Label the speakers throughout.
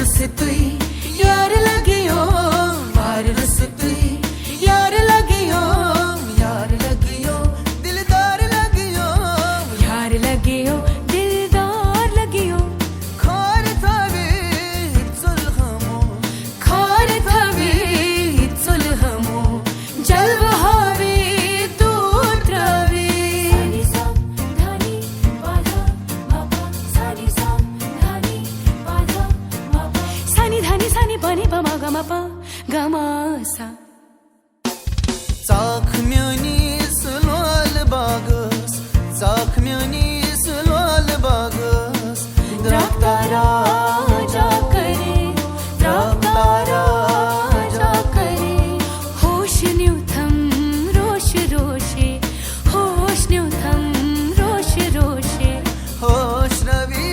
Speaker 1: रस तुई यार लगियो, मार रस तुई यार लगियो, यार लगियो दिलदार लगियो, यार लगियो दिलदार लगियो। खार थावे चुल्हमो, खार थावे चुल्हमो, जल बहावे दूर द्रावे। सानी सा धानी पाधा मापा, सानी सा धानी पाधा मापा, सानी धानी सानी पानी पमा गमा पा गमा सा।
Speaker 2: चाख म्योनीस लोल बागस, चाख म्योनीस लोल बागस,
Speaker 1: द्राक्ता राजा करे, द्राक्ता राजा करे। होश न्यूथम रोश रोशे, होश न्यूथम रोश रोशे।
Speaker 2: होश रवी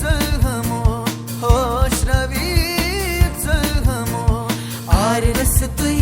Speaker 2: चुल्हमो, होश रवी चुल्हमो,
Speaker 1: आर रस तुई